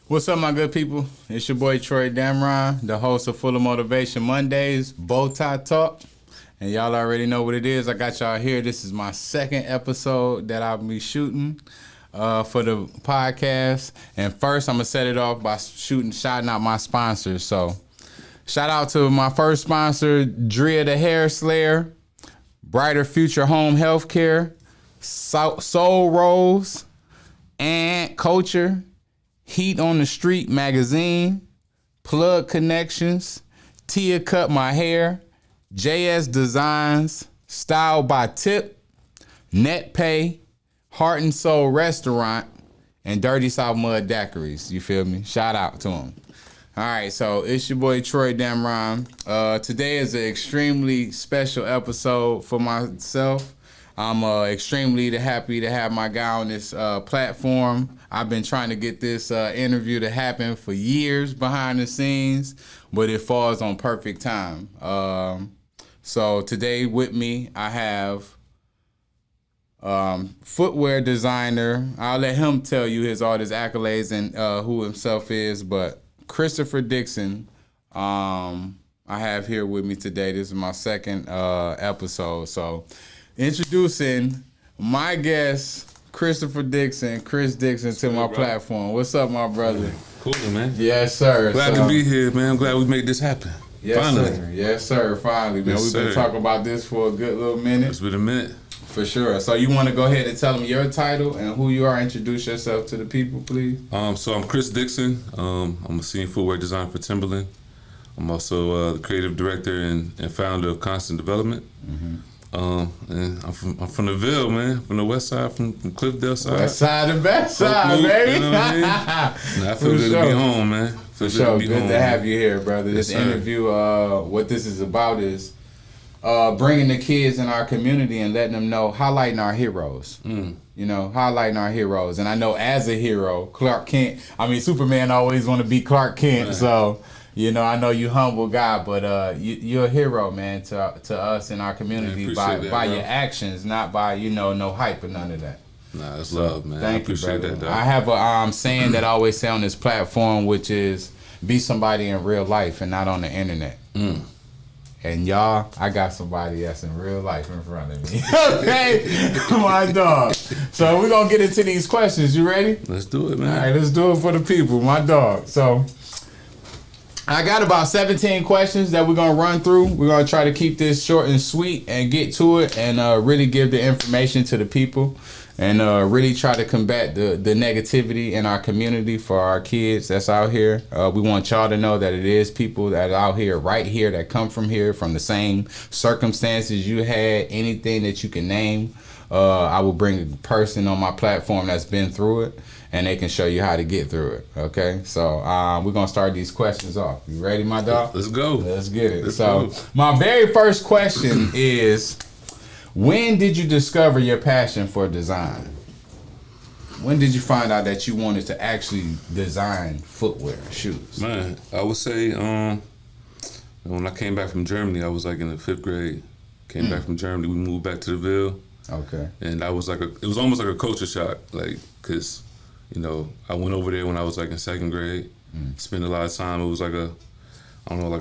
What's up, my good people? It's your boy Troy Damron, the host of Full of Motivation Mondays, Bowtie Talk. And y'all already know what it is. I got y'all here. This is my second episode that I'll be shooting for the podcast. And first, I'm going to set it off by shouting out my sponsors. So, shout out to my first sponsor, Drea the Hair Slayer, Brighter Future Home Healthcare, Soul Rose, and Culture, Heat on the Street Magazine, Plug Connections, Tia Cut My Hair, JS Designs, Style by Tip, Net Pay, Heart and Soul Restaurant, and Dirty South Mud Daiquiris. You feel me? Shout out to them. All right, so it's your boy Troy Damron. Today is an extremely special episode for myself. I'm extremely happy to have my guy on this platform. I've been trying to get this interview to happen for years behind the scenes, but it falls on perfect time. So today with me, I have footwear designer. I'll let him tell you all his accolades and who himself is, but Christopher Dixon, I have here with me today. This is my second episode. So introducing my guest, Christopher Dixon, Chris Dixon, to my platform. What's up, my brother? Cool, man. Yes, sir. Glad to be here, man. I'm glad we made this happen. Yes, finally. sir. Yes, sir. Finally, man. We've been talking about this for a good little minute. It's been a minute. For sure. So you want to go ahead and tell them your title and who you are. Introduce yourself to the people, please. So I'm Chris Dixon. I'm a senior footwear designer for Timberland. I'm also the creative director and founder of Constant Development. Mm-hmm. And I'm from the Ville, man. From the west side, from Cliffdale side. West side, the best side, baby. You know what I mean? I feel good to be home, man. For sure. Good to have you here, brother. This interview, what this is about is bringing the kids in our community and letting them know, highlighting our heroes. You know, highlighting our heroes. And I know as a hero, Clark Kent, Superman always want to be Clark Kent. Right. So, you know, I know you humble guy, but you're a hero, man, to us in our community by your actions, not by, no hype or none of that. Nah, that's love, man. Thank I appreciate you, brother. that, dog. I have a saying that I always say on this platform, which is be somebody in real life and not on the internet. And y'all, I got somebody that's in real life in front of me. Okay? My dog. So we're going to get into these questions. You ready? Let's do it, man. All right, let's do it for the people. My dog. So I got about 17 questions that we're going to run through. We're going to try to keep this short and sweet and get to it and really give the information to the people and really try to combat the negativity in our community for our kids that's out here. We want y'all to know that it is people that are out here, right here, that come from here, from the same circumstances you had, anything that you can name. I will bring a person on my platform that's been through it, and they can show you how to get through it. Okay, so we're gonna start these questions off. You ready, my dog? Let's go. Let's get it. My very first question is, when did you discover your passion for design? When did you find out that you wanted to actually design footwear, shoes? Man, I would say when I came back from Germany, I was like in the 5th grade. Came back from Germany, we moved back to the Ville. Okay. And I was it was almost like a culture shock, like, cause, I went over there when I was like in 2nd grade. Spent a lot of time. It was like a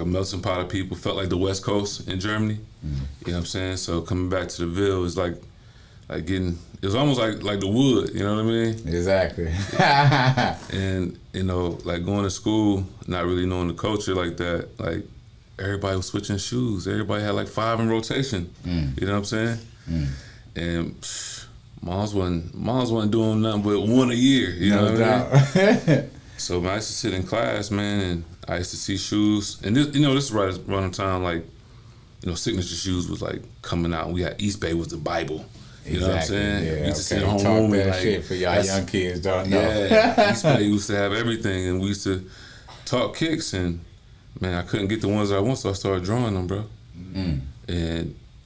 melting pot of people. Felt like the West Coast in Germany. You know what I'm saying? So coming back to the Ville is like getting, it was almost like the wood, you know what I mean? Exactly. And, like going to school, not really knowing the culture like that, like everybody was switching shoes. Everybody had like 5 in rotation. You know what I'm saying? And moms wasn't doing nothing but 1 a year, you know what I mean? So man, I used to sit in class, man, and I used to see shoes. And this is right around the time, like, signature shoes was like coming out. We had East Bay was the Bible. You know what I'm saying? Yeah, we used to sit at home and like, shit for y'all young kids don't know. Yeah, East Bay used to have everything, and we used to talk kicks, and man, I couldn't get the ones I want, so I started drawing them, bro.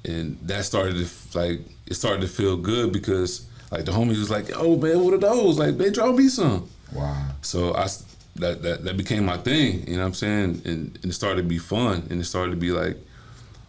And that started to feel good because like the homies was like, "Oh man, what are those? Like they draw me some." Wow. So that became my thing, you know what I'm saying? And it started to be fun, and it started to be like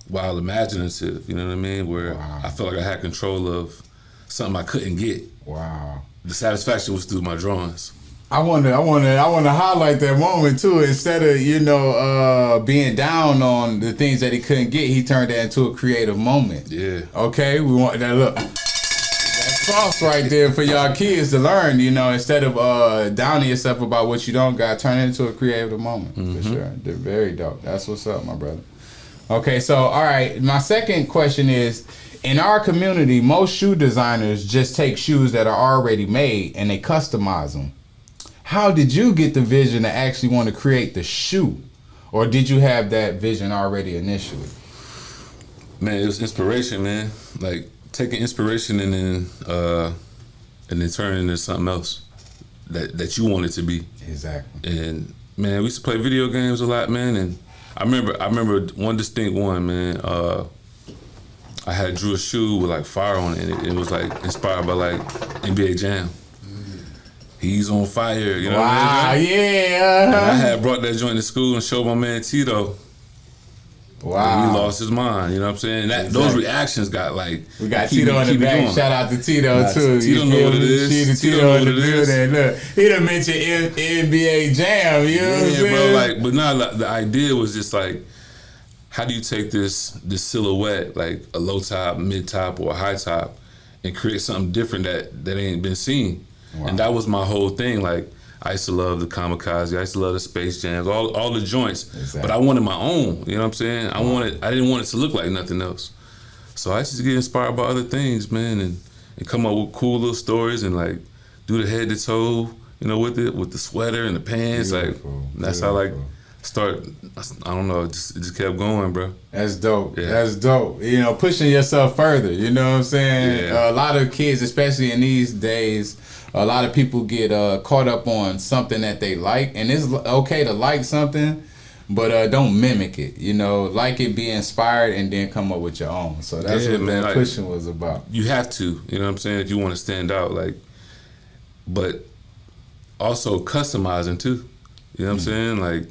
wild imaginative, you know what I mean? Where I felt like I had control of something I couldn't get. Wow. The satisfaction was through my drawings. I want to highlight that moment too. Instead of being down on the things that he couldn't get, he turned that into a creative moment. Yeah. Okay, we want that. Look, that's sauce right there for y'all kids to learn. Instead of downing yourself about what you don't got, turn it into a creative moment. For sure, they're very dope. That's what's up, my brother. Okay, so all right, my second question is. In our community, most shoe designers just take shoes that are already made and they customize them. How did you get the vision to actually want to create the shoe? Or did you have that vision already initially? Man, it was inspiration, man. Like taking inspiration and then turning it into something else that you want it to be. Exactly. And man, we used to play video games a lot, man. And I remember one distinct one, man. I had drew a shoe with like fire on it, and it was like inspired by like NBA Jam. He's on fire, you know what I mean? Yeah. And I had brought that joint to school and showed my man Tito. Wow. And he lost his mind, you know what I'm saying? Those reactions got like... We got Tito in the back. Going. Shout out to Tito too. Tito know what it is. Tito in the building. Look, he done mentioned NBA Jam, you know what I'm saying? Bro, but now the idea was just like, how do you take this silhouette, like a low top, mid top, or a high top, and create something different that ain't been seen? Wow. And that was my whole thing. Like I used to love the Kamikaze, I used to love the Space Jams, all the joints. Exactly. But I wanted my own. You know what I'm saying? I didn't want it to look like nothing else. So I used to get inspired by other things, man, and come up with cool little stories and like do the head to toe, with it, with the sweater and the pants. Beautiful. Like that's how like. Start, I don't know, it just kept going, bro. That's dope. Yeah. That's dope. Pushing yourself further, you know what I'm saying? Yeah. A lot of kids, especially in these days, a lot of people get caught up on something that they like, and it's okay to like something, but don't mimic it, like it, be inspired, and then come up with your own. So that's what that pushing was about. You have to, you know what I'm saying, if you want to stand out, but also customizing too, you know what I'm saying? Like,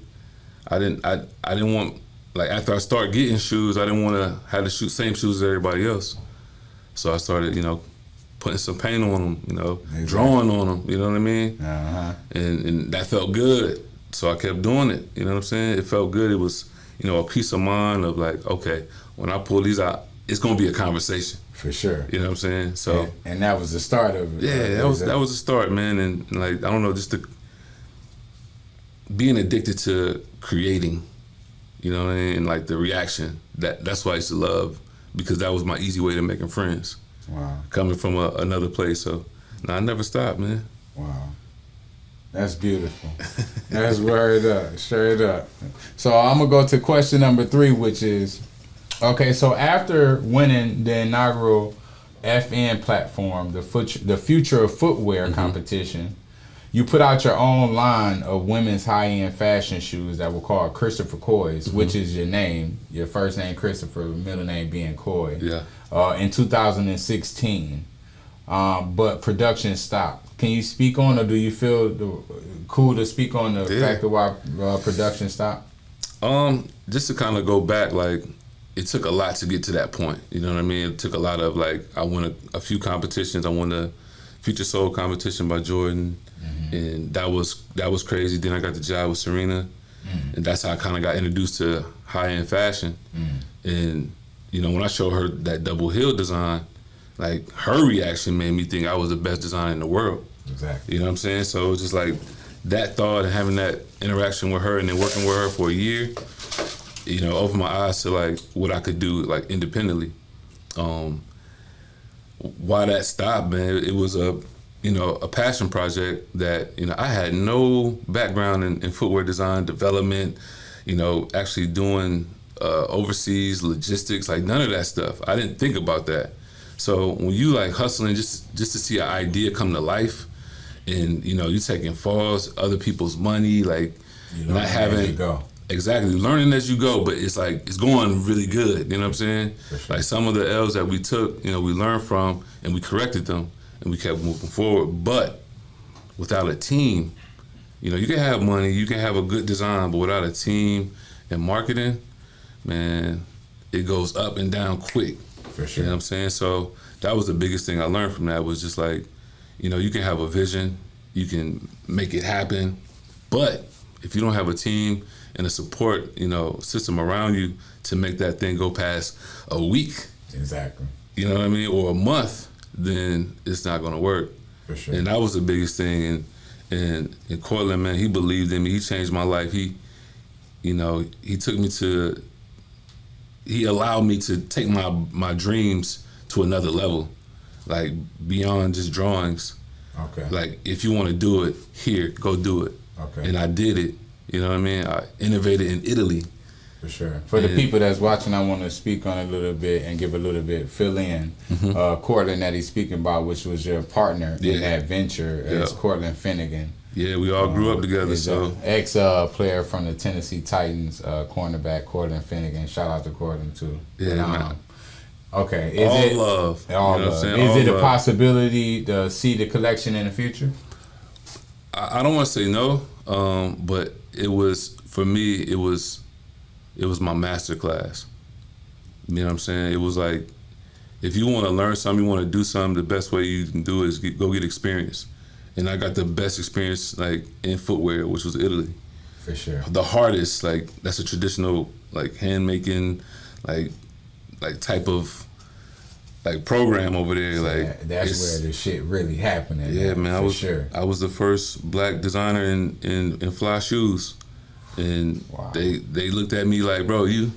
I didn't want, like after I started getting shoes, I didn't want to have the same shoes as everybody else. So I started, putting some paint on them, exactly. Drawing on them, you know what I mean? Uh-huh. And that felt good. So I kept doing it, you know what I'm saying? It felt good. It was, a peace of mind of like, okay, when I pull these out, it's going to be a conversation. For sure. You know what I'm saying? So. And that was the start of it. Yeah, that was the start, man. And like, I don't know, just being addicted to creating, you know what I mean? And like the reaction, that's what I used to love, because that was my easy way to making friends. Wow. Coming from another place. So I never stopped, man. Wow. That's beautiful. That's word up, straight up. So I'm gonna go to question number 3, which is, okay, so after winning the inaugural FN platform, the Future of Footwear competition, you put out your own line of women's high-end fashion shoes that were called Christopher Coy's, which is your name, your first name Christopher, middle name being Coy. Yeah. In 2016, but production stopped. Can you speak on, or do you feel cool to speak on the fact of why production stopped? Just to kind of go back, like it took a lot to get to that point. You know what I mean? It took a lot of like, I won a few competitions. I won the Future Soul competition by Jordan. And that was crazy. Then I got the job with Serena, and that's how I kind of got introduced to high-end fashion. And when I showed her that double heel design, like her reaction made me think I was the best designer in the world. Exactly. You know what I'm saying? So it was just like that thought and having that interaction with her, and then working with her for a year, opened my eyes to like what I could do like independently. Why that stopped, man? It was a passion project that, I had no background in footwear design, development, actually doing overseas logistics, like none of that stuff. I didn't think about that. So when you like hustling just to see an idea come to life, and, you taking falls, other people's money, like not having, as you go. Exactly, learning as you go, but it's like, it's going really good, you know what I'm saying? Sure. Like some of the L's that we took, we learned from and we corrected them. And we kept moving forward. But without a team, you can have money, you can have a good design, but without a team and marketing, man, it goes up and down quick. For sure. You know what I'm saying? So that was the biggest thing I learned from that, was just like, you can have a vision, you can make it happen. But if you don't have a team and a support, system around you to make that thing go past a week, exactly, you know what I mean, or a month, then it's not gonna work. For sure. And that was the biggest thing. And Cortland, man, he believed in me. He changed my life. He allowed me to take my dreams to another level, like beyond just drawings. Okay. Like, if you want to do it, here, go do it. Okay. And I did it. You know what I mean? I innovated in Italy. For sure. For the people that's watching, I want to speak on it a little bit and give a little bit, fill in. Cortland that he's speaking about, which was your partner in that venture, is Cortland Finnegan. Yeah, we all grew up together. So ex-player from the Tennessee Titans, cornerback Cortland Finnegan. Shout out to Cortland too. Yeah, man. Okay. All love. All love. Is it a possibility to see the collection in the future? I don't want to say no, but it was, for me, it was my master class. You know what I'm saying? It was like, if you want to learn something, you want to do something, the best way you can do it is go get experience. And I got the best experience, like, in footwear, which was Italy. For sure. The hardest, like, that's a traditional, like, hand making, like type of, like, program over there. So like that's where the shit really happening. Yeah, man. I was the first black designer in fly shoes, and they looked at me like, bro, you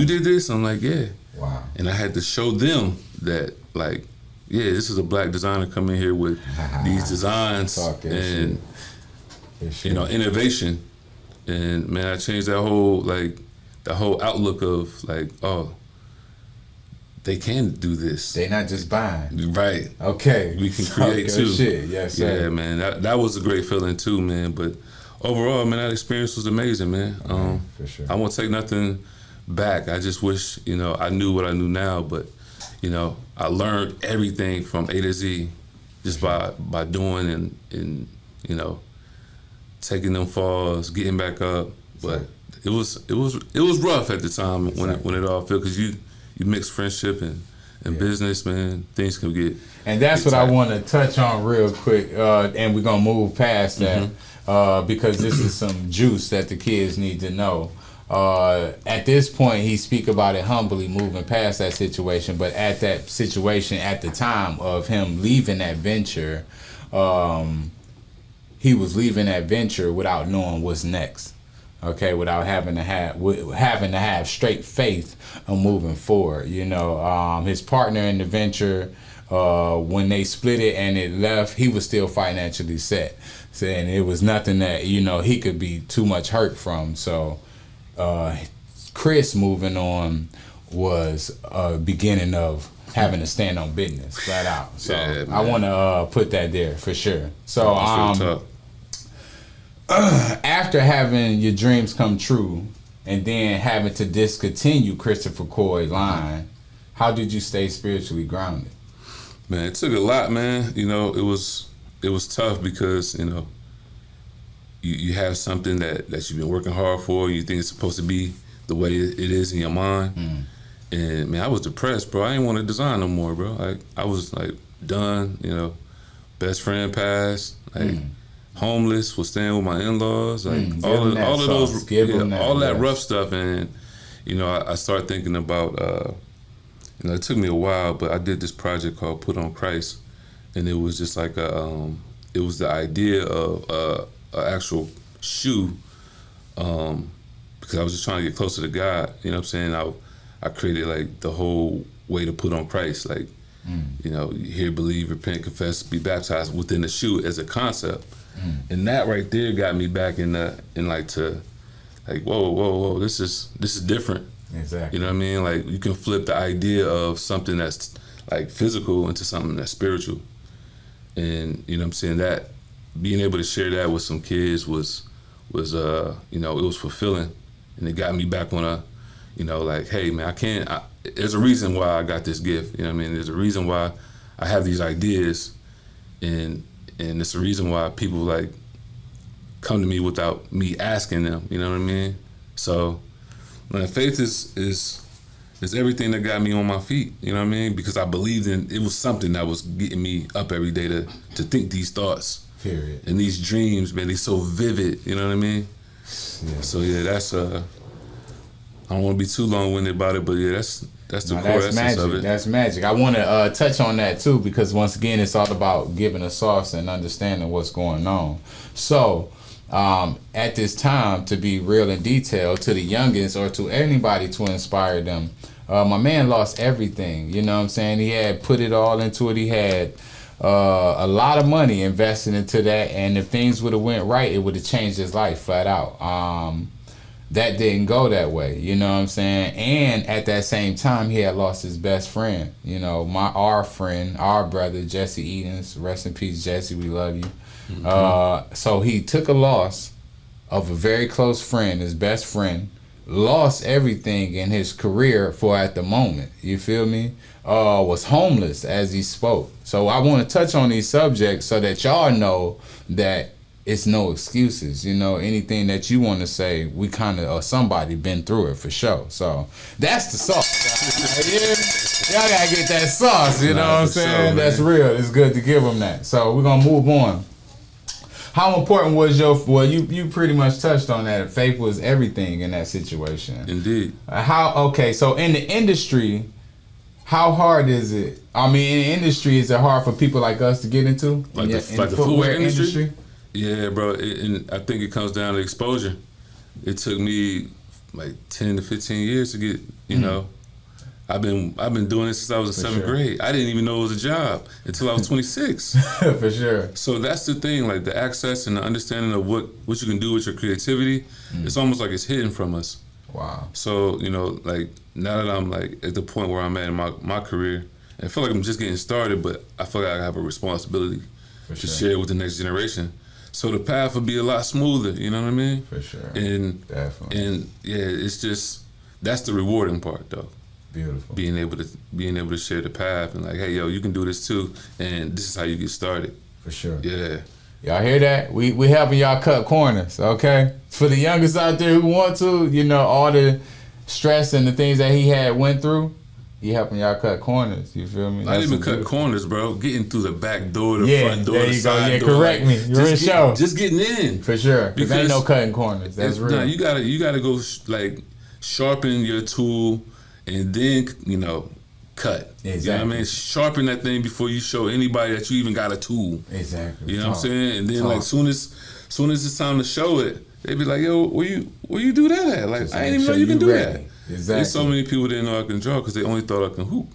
did this? I'm like, yeah. Wow. And I had to show them that, like, yeah, this is a black designer coming here with these designs and innovation. And man, I changed that whole outlook of, like, oh, they can do this. They not just buying. Right. Okay. We can create too. Shit. Yes, sir. Yeah, man. That was a great feeling too, man. But overall, man, that experience was amazing, man. For sure. I won't take nothing back. I just wish, I knew what I knew now, but I learned everything from A to Z just by doing and taking them falls, getting back up. But it was rough at the time when it all fell, because you mix friendship and business, man. Things can get. And that's what tight. I want to touch on real quick, and we're gonna move past that because this is some juice that the kids need to know. At this point, he speak about it humbly, moving past that situation. But at that situation, at the time of him leaving that venture, he was leaving that venture without knowing what's next. Okay, without having to have straight faith of moving forward. His partner in the venture, when they split it and it left, he was still financially set, saying it was nothing that he could be too much hurt from. So Chris moving on was a beginning of having to stand on business flat out. So I want to put that there for sure. So after having your dreams come true and then having to discontinue Christopher Coy line, how did you stay spiritually grounded? Man, it took a lot, man. It was tough because you have something that you've been working hard for, and you think it's supposed to be the way it is in your mind. And man, I was depressed, bro. I didn't want to design no more, bro. I was like done. Best friend passed. Like homeless, was staying with my in-laws. Like all of those, all that rough stuff. And I started thinking about. It took me a while, but I did this project called Put on Christ, and it was just like it was the idea of an actual shoe, because I was just trying to get closer to God. You know what I'm saying? I created like the whole way to put on Christ, like you hear, believe, repent, confess, be baptized within the shoe as a concept, and that right there got me back whoa, this is different. Exactly. You know what I mean? Like, you can flip the idea of something that's like physical into something that's spiritual. And you know what I'm saying, that being able to share that with some kids was it was fulfilling, and it got me back on a like, hey man, there's a reason why I got this gift. You know what I mean? There's a reason why I have these ideas, and it's a reason why people like come to me without me asking them. You know what I mean? So man, faith is everything that got me on my feet, you know what I mean? Because I believed in it was something that was getting me up every day to think these thoughts. Period. And these dreams, man, they so vivid. You know what I mean? Yeah. So yeah, that's I don't want to be too long-winded about it, but yeah, that's the core essence magic. of it. That's magic. I want to touch on that too, because once again, it's all about giving a sauce and understanding what's going on. So, at this time, to be real in detail, to the youngins or to anybody to inspire them, my man lost everything. You know what I'm saying? He had put it all into it. He had a lot of money invested into that, and if things would have went right, it would have changed his life flat out. That didn't go that way, you know what I'm saying? And at that same time, he had lost his best friend, you know, our friend, our brother, Jesse Edens. Rest in peace, Jesse, we love you. Mm-hmm. So he took a loss of a very close friend, his best friend, lost everything in his career for at the moment, you feel me? Was homeless as he spoke. So I want to touch on these subjects so that y'all know that it's no excuses, you know. Anything that you want to say, we kind of or somebody been through it for sure. So that's the sauce. Yeah, y'all gotta get that sauce. You know what I'm saying? Sure, that's real. It's good to give them that. So we're gonna move on. How important was you pretty much touched on that. Faith was everything in that situation. Indeed. Okay, so in the industry, how hard is it? I mean, in the industry, is it hard for people like us to get into? Like the footwear industry? Yeah, bro, and I think it comes down to exposure. It took me like 10 to 15 years to get, you know. I've been doing this since I was in seventh grade. I didn't even know it was a job until I was 26. For sure. So that's the thing, like the access and the understanding of what you can do with your creativity. It's almost like it's hidden from us. Wow. So, you know, like now that I'm like at the point where I'm at in my career, I feel like I'm just getting started, but I feel like I have a responsibility to share with the next generation. So the path will be a lot smoother, you know what I mean? For sure. And definitely. And yeah, it's just that's the rewarding part though. Beautiful. Being able to share the path and like, hey yo, you can do this too, and this is how you get started. For sure. Yeah. Y'all hear that? We helping y'all cut corners, okay? For the youngest out there who want to, you know, all the stress and the things that he had went through, he helping y'all cut corners. You feel me? I didn't even cut corners, bro. Getting through the back door, the front door, there the you go. side Yeah, door. correct me. You're in show. Just getting in. For sure. Because ain't no cutting corners. That's real. Nah, you gotta go like sharpen your tool and then, you know, cut. Exactly. You know what I mean? Sharpen that thing before you show anybody that you even got a tool. Exactly. You know what I'm saying? And then like soon as it's time to show it, they be like, yo, where you do that at? Like, I didn't even know you can do that. Exactly. There's so many people didn't know I can draw because they only thought I can hoop.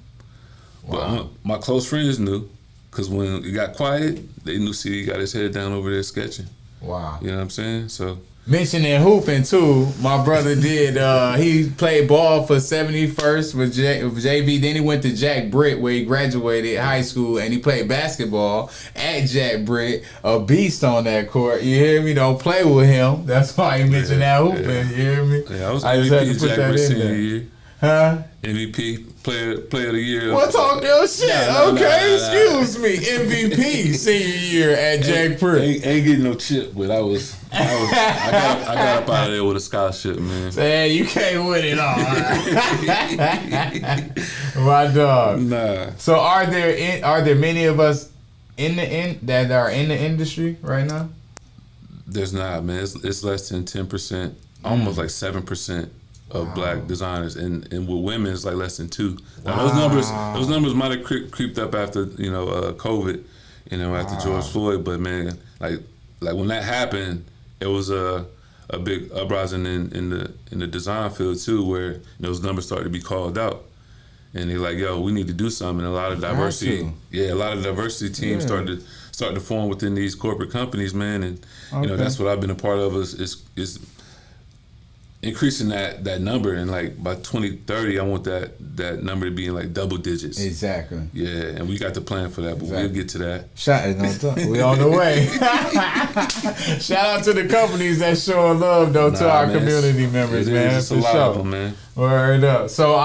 Wow. But my close friends knew, because when it got quiet, they knew he got his head down over there sketching. Wow. You know what I'm saying? So mentioning hooping too, my brother did. He played ball for 71st with JV. Then he went to Jack Britt, where he graduated high school, and he played basketball at Jack Britt. A beast on that court. You hear me? Don't play with him. That's why he mentioned that hooping. You hear me? Yeah, I was MVP Jack Britt senior year. Huh? MVP, player of the year. What talk your shit? Excuse me. MVP senior year at Jack Britt. Ain't getting no chip, but I got up out of there with a scholarship, man. Say, you can't win it all. My dog. Nah. So are there many of us that are in the industry right now? There's not, man. It's less than 10%, almost like 7%. Of black designers, and with women it's like less than 2. Now those numbers might have creeped up after COVID, after George Floyd. But man, like when that happened, it was a big uprising in the design field too, where those numbers started to be called out, and they're like, yo, we need to do something. And a lot of diversity, teams started to form within these corporate companies, man, and that's what I've been a part of is increasing that number, and like by 2030, I want that number to be in like double digits. Exactly. Yeah, and we got the plan for that, but we'll get to that. We on the way. Shout out to the companies that showing love though to our community members, man. It's a lot of them, man. Word up. So,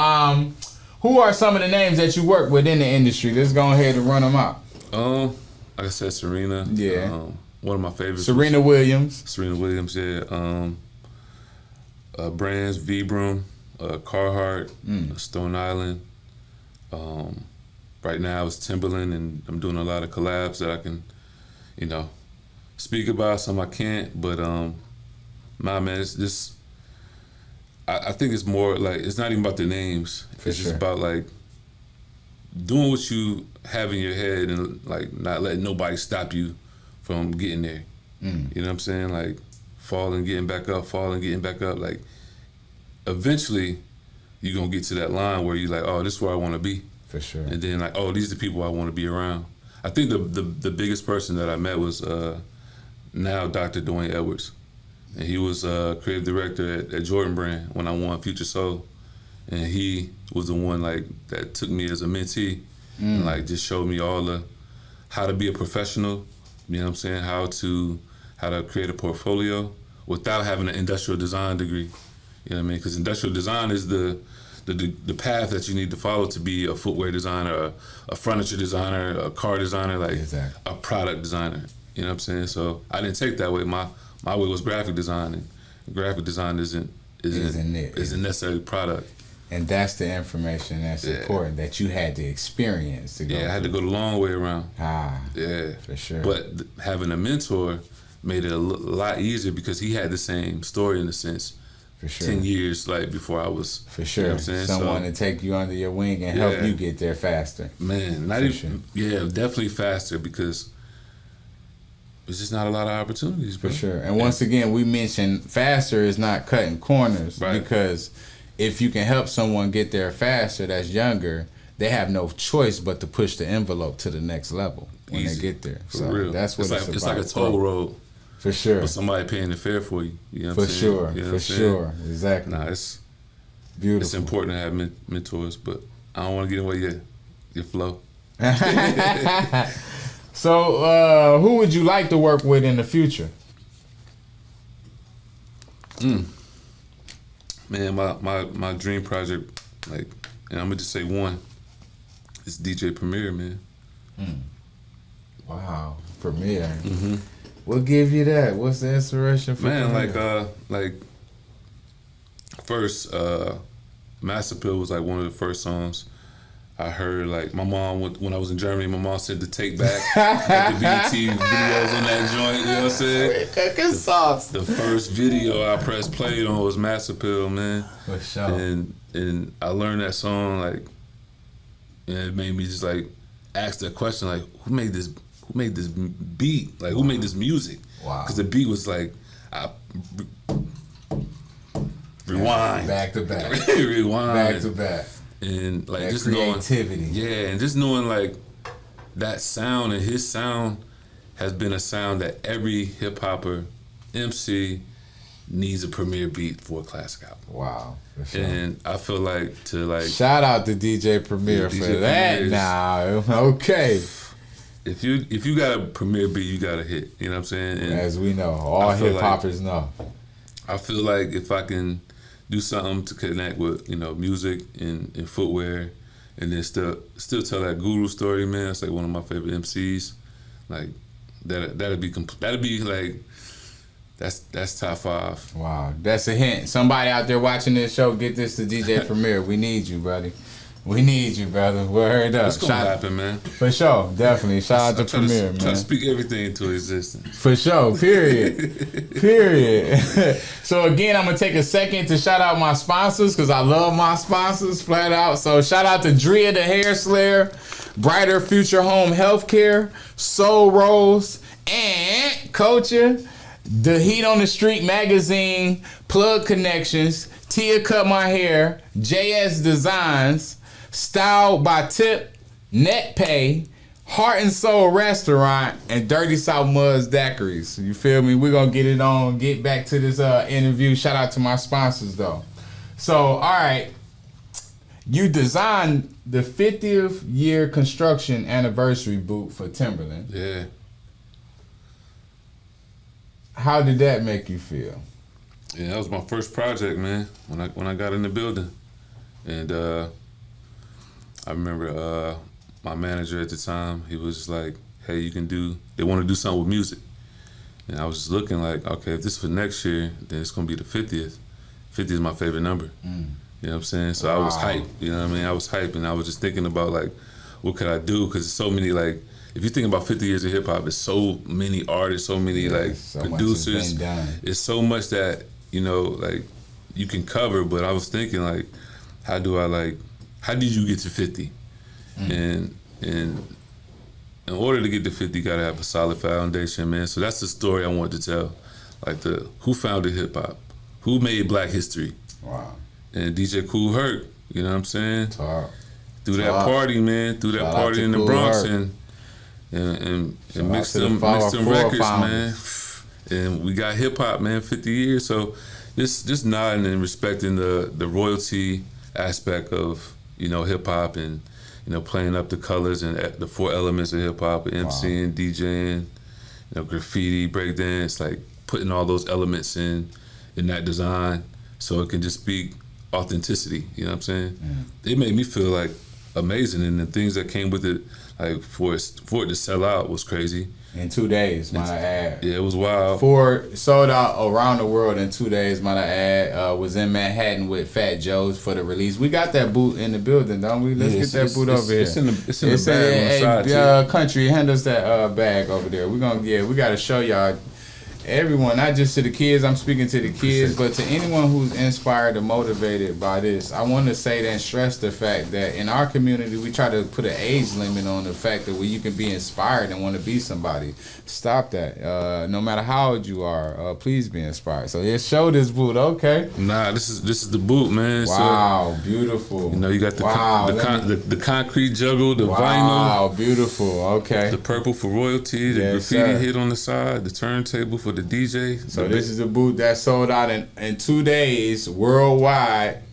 who are some of the names that you work with in the industry? Let's go ahead and run them out. Like I said, Serena. Yeah. One of my favorites. Serena Williams. Yeah. Brands, Vibram, Carhartt, Stone Island. Right now it's Timberland, and I'm doing a lot of collabs that I can, speak about, some I can't. But nah, man, it's just I think it's more like it's not even about the names. It's just about like doing what you have in your head and like not letting nobody stop you from getting there. You know what I'm saying? Like falling, getting back up, falling, getting back up. Like eventually you're gonna get to that line where you're like, oh, this is where I wanna be. For sure. And then like, oh, these are the people I wanna be around. I think the biggest person that I met was now Dr. Dwayne Edwards. And he was creative director at Jordan Brand when I won Future Soul. And he was the one like that took me as a mentee and like just showed me all the how to be a professional, you know what I'm saying, how to create a portfolio without having an industrial design degree. You know what I mean? Because industrial design is the path that you need to follow to be a footwear designer, a furniture designer, a car designer, like a product designer. You know what I'm saying? So I didn't take that way. My way was graphic design, and graphic design isn't necessarily product. And that's the information that's important that you had to experience to go. Yeah, I had to go the long way around. Yeah, for sure. But having a mentor made it a lot easier because he had the same story in a sense. For sure. 10 years like before I was. For sure. You know what I'm saying? Someone to take you under your wing and help you get there faster. Man, definitely faster because there's just not a lot of opportunities, bro. For sure. And once again, we mentioned faster is not cutting corners because if you can help someone get there faster that's younger, they have no choice but to push the envelope to the next level when they get there. For real. That's what it's like a toll road. For sure. But somebody paying the fare for you. You know what I'm saying? Sure. You know for sure. Exactly. Nah, it's beautiful. It's important to have mentors, but I don't want to get away your flow. So, who would you like to work with in the future? Man, my dream project, like, and I'm gonna just say one, is DJ Premier, man. Wow, Premier. What give you that? What's the inspiration for man? Premier? Like first, Master Pill was like one of the first songs I heard. Like my mom, when I was in Germany, my mom said to take back like the BT videos on that joint. You know what I'm saying? Cooking sauce. The first video I pressed played on was Master Pill, man. For sure. And I learned that song like, and it made me just like ask that question like, who made this beat? Like who made this music? Wow. Because the beat was like, rewind. Back to back. Rewind. Back to back. And like that just creativity. And just knowing like that sound and his sound has been a sound that every hip hopper, MC needs a Premier beat for a classic album. Wow, for sure. And I feel like shout out to DJ Premier for that. Now, okay. If you got a Premier beat, you got a hit. You know what I'm saying? And as we know, all hip hoppers know. I feel like if I can do something to connect with, music and footwear, and then still tell that guru story, man. It's like one of my favorite MCs. Like that'd be like that's top 5. Wow, that's a hint. Somebody out there watching this show, get this to DJ Premier. We need you, buddy. We need you, brother. Word up. It's gonna happen, man. For sure, definitely. Shout out to Premier, man. Try to speak everything into existence. For sure. Period. Period. So again, I'm gonna take a second to shout out my sponsors because I love my sponsors flat out. So shout out to Drea the Hair Slayer, Brighter Future Home Healthcare, Soul Rolls, and Culture, The Heat on the Street Magazine, Plug Connections, Tia Cut My Hair, JS Designs, Styled by Tip, Net Pay, Heart and Soul Restaurant, and Dirty South Muds Daiquiris. You feel me? We're going to get back to this interview. Shout out to my sponsors, though. So, all right. You designed the 50th year construction anniversary boot for Timberland. Yeah. How did that make you feel? Yeah, that was my first project, man, when I got in the building. And I remember my manager at the time, he was just like, hey, they want to do something with music. And I was just looking like, okay, if this is for next year, then it's going to be the 50th. 50 is my favorite number. You know what I'm saying? So I was hyped, you know what I mean? I was hyped, and I was just thinking about, like, what could I do? Because there's so many, like, if you think about 50 years of hip hop, it's so many artists, so many like so producers. much has been done. It's so much that, you know, like you can cover. But I was thinking like, how did you get to 50? And in order to get to 50, you gotta have a solid foundation, man. So that's the story I wanted to tell. Like who founded hip hop, who made Black history. Wow. And DJ Kool Herc, you know what I'm saying? Talk. Through that party, man. Through that Shout out party to in the Kool Bronx Herc. and Shout out mixed to the them 504 records, founders. man. And we got hip hop, man, 50 years. So just nodding and respecting the royalty aspect of, you know, hip hop and, you know, playing up the colors and the 4 elements of hip hop, MCing, DJing, you know, graffiti, breakdance, like putting all those elements in that design so it can just speak authenticity, you know what I'm saying? It made me feel like amazing, and the things that came with it, like for it to sell out was crazy. In 2 days, might I add. Yeah, it was wild. Sold out around the world in 2 days, might I add. Was in Manhattan with Fat Joe's for the release. We got that boot in the building, don't we? Let's get that boot over here. It's in the bag on the side, Country, hand us that bag over there. We got to show y'all. Everyone, not just to the kids, I'm speaking to the kids, but to anyone who's inspired or motivated by this, I want to say that and stress the fact that in our community, we try to put an age limit on the fact that where you can be inspired and want to be somebody. Stop that. No matter how old you are, please be inspired. So yeah, show this boot, okay? Nah, this is the boot, man. Wow, so, beautiful. You know, you got the concrete juggle, the vinyl. Wow, beautiful. Okay. The purple for royalty, the graffiti hit on the side, the turntable for the DJ. So this is the boot that sold out in 2 days worldwide,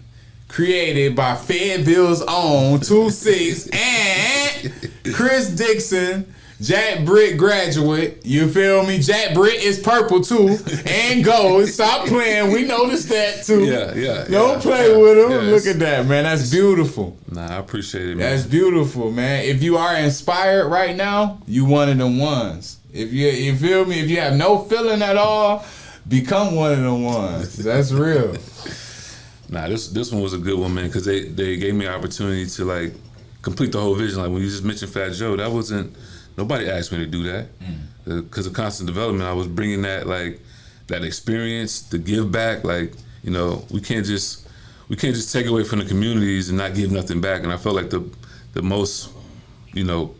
created by Fayetteville's own 2-6 and Chris Dixon, Jack Britt graduate. You feel me? Jack Britt is purple too and gold. Stop playing. We noticed that too. Yeah. Don't play with him. Look at that, man. That's beautiful. Nah, I appreciate it, man. That's beautiful, man. If you are inspired right now, you one of them ones. If you feel me, if you have no feeling at all, become one of them ones. That's real. Nah, this one was a good one, man, because they gave me an opportunity to like complete the whole vision. Like when you just mentioned Fat Joe, that wasn't, nobody asked me to do that. Because of constant development, I was bringing that like that experience, the give back. Like, you know, we can't just take away from the communities and not give nothing back. And I felt like the most, you know,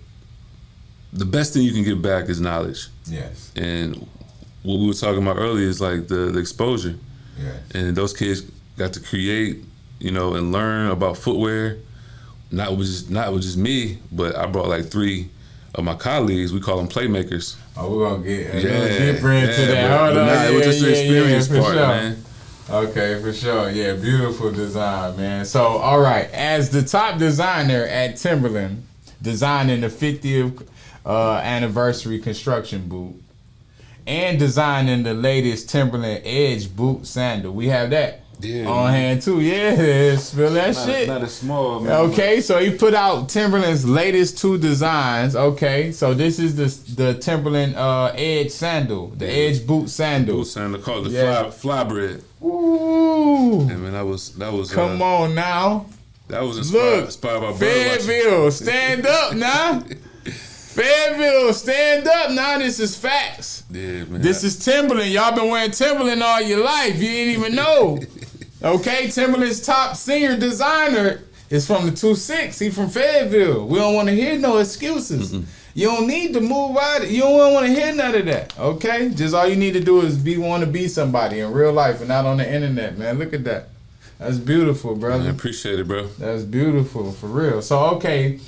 the best thing you can give back is knowledge. Yes. And what we were talking about earlier is like the exposure. Yes. And those kids got to create, you know, and learn about footwear. Not with just me, but I brought like 3 of my colleagues. We call them playmakers. Oh, we're gonna get deeper into that. Hold on. It was just the experience part, sure. man. Okay, for sure. Yeah, beautiful design, man. So, all right, as the top designer at Timberland, designing the 50th anniversary construction boot, and designing the latest Timberland Edge boot sandal. We have that on hand too. Yeah, spill that shit. Not as small, man. Okay, so he put out Timberland's latest 2 designs. Okay, so this is the Timberland Edge sandal, the Edge boot sandal. Boot sandal called the fly bread. Ooh. And man, that was. Come on now. That was inspired by Fayetteville, stand up now. Fayetteville, stand up now. This is facts. Yeah, man. This is Timberland. Y'all been wearing Timberland all your life. You didn't even know. Okay, Timberland's top senior designer is from the 2-6. He from Fayetteville. We don't want to hear no excuses. You don't need to move out. You don't want to hear none of that. Okay, just all you need to do is want to be somebody in real life and not on the internet, man. Look at that. That's beautiful, brother. I appreciate it, bro. That's beautiful, for real. So, okay,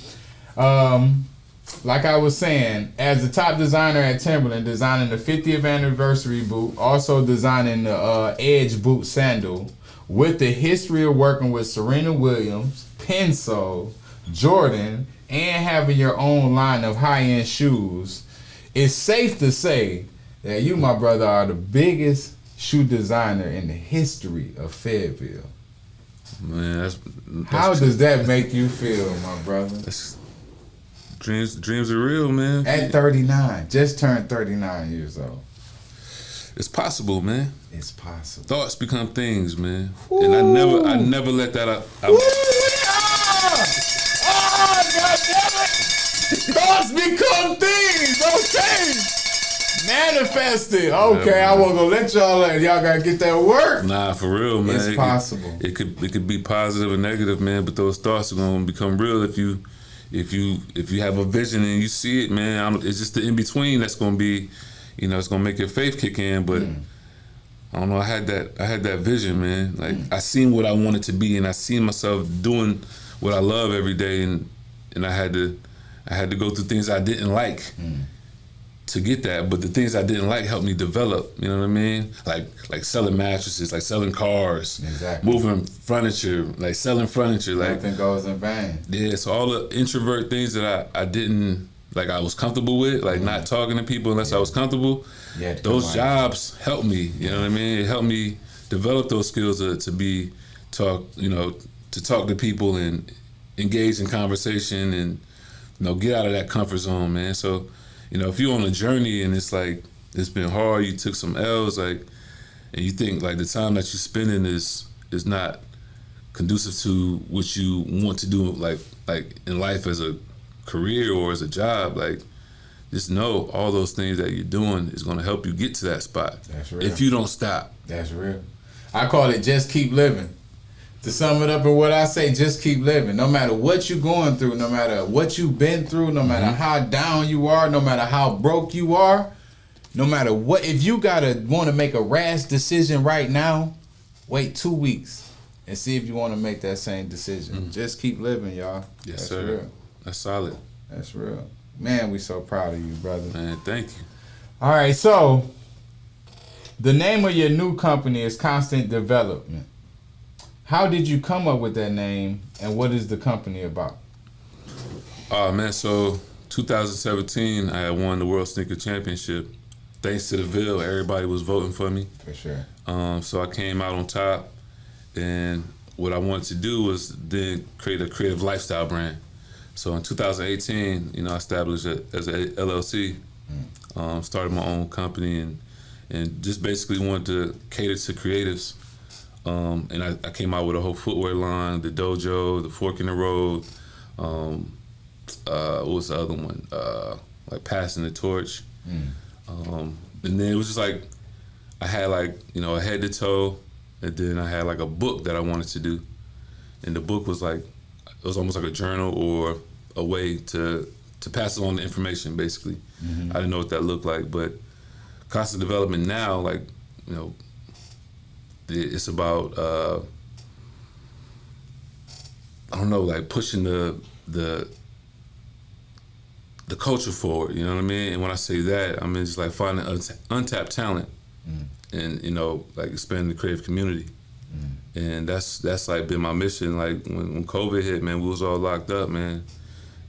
like I was saying, as the top designer at Timberland, designing the 50th anniversary boot, also designing the Edge boot sandal, with the history of working with Serena Williams, Pensole, Jordan, and having your own line of high-end shoes, it's safe to say that you, my brother, are the biggest shoe designer in the history of Fayetteville. Man, that's how does that make you feel, my brother? Dreams are real, man. At 39, just turned 39 years old. It's possible, man. It's possible. Thoughts become things, man. Ooh. And I never let that out. Ooh, yeah! Oh, God damn it! thoughts become things. Okay. Manifest it. Okay, I wasn't gonna let y'all gotta get that work. Nah, for real, man. It's possible. It could be positive or negative, man. But those thoughts are gonna become real if you have a vision and you see it, man. It's just the in between that's gonna be, it's gonna make your faith kick in. But I don't know. I had that vision, man. Like I seen what I wanted to be, and I seen myself doing what I love every day, and I had to go through things I didn't like. To get that, but the things I didn't like helped me develop. You know what I mean? Like selling mattresses, like selling cars, exactly. Moving furniture, like selling furniture. Like nothing goes in vain. Yeah, so all the introvert things that I didn't like, I was comfortable with, like not talking to people unless I was comfortable. Yeah, those jobs helped me. You know what I mean? It helped me develop those skills to talk to people and engage in conversation and get out of that comfort zone, man. So. If you're on a journey and it's like it's been hard, you took some L's, like, and you think like the time that you're spending is not conducive to what you want to do, like in life as a career or as a job, like just know all those things that you're doing is going to help you get to that spot. That's real. If you don't stop. That's real. I call it just keep living. To sum it up in what I say, just keep living. No matter what you're going through, no matter what you've been through, no matter how down you are, no matter how broke you are, no matter what, if you want to make a rash decision right now, wait 2 weeks and see if you want to make that same decision. Just keep living, y'all. Yes, That's sir. Real. That's solid. That's real. Man, we so proud of you, brother. Man, thank you. All right, so the name of your new company is Constant Development. How did you come up with that name, and what is the company about? Man, so 2017, I had won the World Sneaker Championship. Thanks to the Ville, everybody was voting for me. For sure. So I came out on top, and what I wanted to do was then create a creative lifestyle brand. So in 2018, I established it as a LLC, started my own company, and just basically wanted to cater to creatives. And I came out with a whole footwear line, the Dojo, the Fork in the Road. What was the other one? Like Passing the Torch. And then it was just like I had a head to toe, and then I had like a book that I wanted to do, and the book was like it was almost like a journal or a way to pass along the information. Basically, I didn't know what that looked like, but Constant Development now, like it's about I don't know, like pushing the culture forward. You know what I mean? And when I say that, I mean just like finding untapped talent, and like expanding the creative community. And that's like been my mission. Like when COVID hit, man, we was all locked up, man,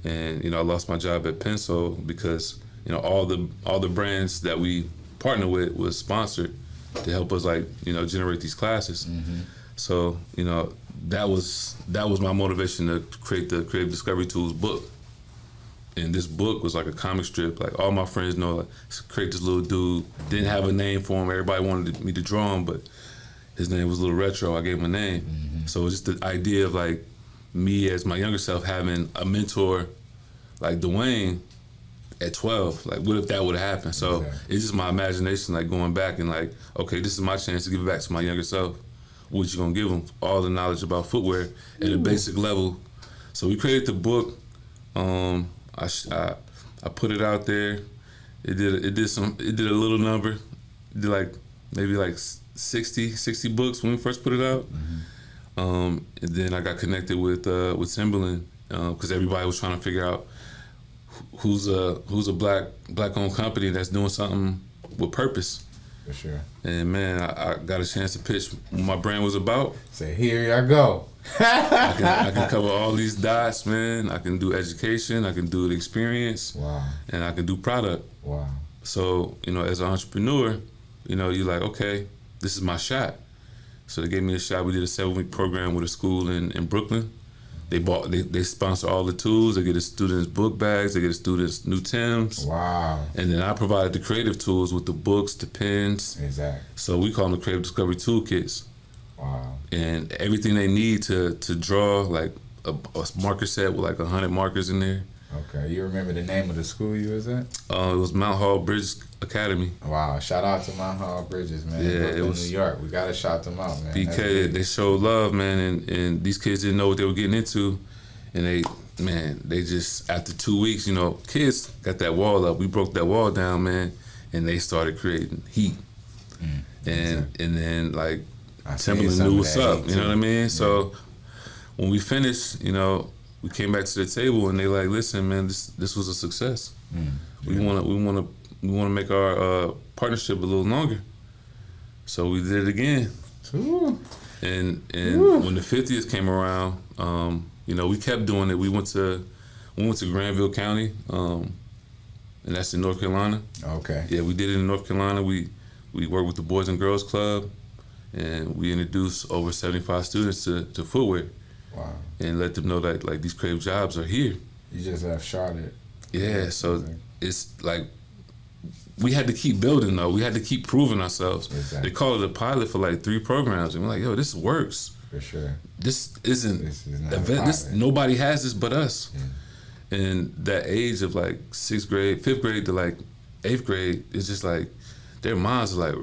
and I lost my job at Pencil because all the brands that we partner with was sponsored to help us generate these classes. So that was my motivation to create the Creative Discovery Tools book. And this book was like a comic strip. Like all my friends know, like create this little dude. Didn't have a name for him. Everybody wanted me to draw him, but his name was a little retro. I gave him a name. So it was just the idea of like me as my younger self having a mentor like Dwayne at 12. Like what if that would have happened? So it's just my imagination, like going back and like, okay, this is my chance to give it back to my younger self. What you gonna give them? All the knowledge about footwear at a basic level. So we created the book. I put it out there. It did a little number. It did like maybe like 60 books when we first put it out. And then I got connected with Timberland because everybody was trying to figure out who's a black owned company that's doing something with purpose. For sure. And man, I got a chance to pitch what my brand was about. Say, here I go. I can cover all these dots, man. I can do education, I can do the experience, and I can do product. Wow. So, as an entrepreneur, you're like, okay, this is my shot. So they gave me a shot. We did a 7-week program with a school in Brooklyn. They sponsor all the tools. They get the students book bags. They get the students new Timbs. Wow. And then I provided the creative tools with the books, the pens. Exactly. So we call them the Creative Discovery Toolkits. Wow. And everything they need to draw, like a marker set with like 100 markers in there. Okay, you remember the name of the school you was at? It was Mount Hall Bridge Academy. Wow, shout out to Mount Hall Bridges, man. Yeah, Brooklyn, it was New York. We gotta shout them out, man. BK, they showed love, man, and these kids didn't know what they were getting into, and they just after 2 weeks, you know, kids got that wall up. We broke that wall down, man, and they started creating heat, and then like Timberland knew what's up. You know what I mean? Yeah. So when we finished, you know, we came back to the table and they like, listen, man, this was a success. We want to make our partnership a little longer. So we did it again. Ooh. And when the 50th came around, you know, we kept doing it. We went to Granville County, and that's in North Carolina. Okay. Yeah, we did it in North Carolina. We worked with the Boys and Girls Club, and we introduced over 75 students to footwear. Wow. And let them know that like these creative jobs are here. You just have Charlotte. Yeah, so it's like we had to keep building though. We had to keep proving ourselves. Exactly. They called it a pilot for like 3 programs, and we're like, yo, this works. For sure. This isn't this nobody has this but us. Yeah. And that age of like 6th grade, 5th grade to like 8th grade, it's just like their minds are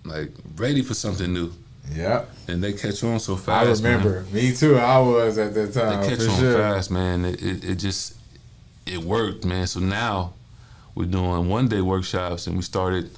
like ready for something new. Yeah. And they catch on so fast. I remember. Man. Me too. I was at that time. They catch on fast, man. It worked, man. So now we're doing 1-day workshops, and we started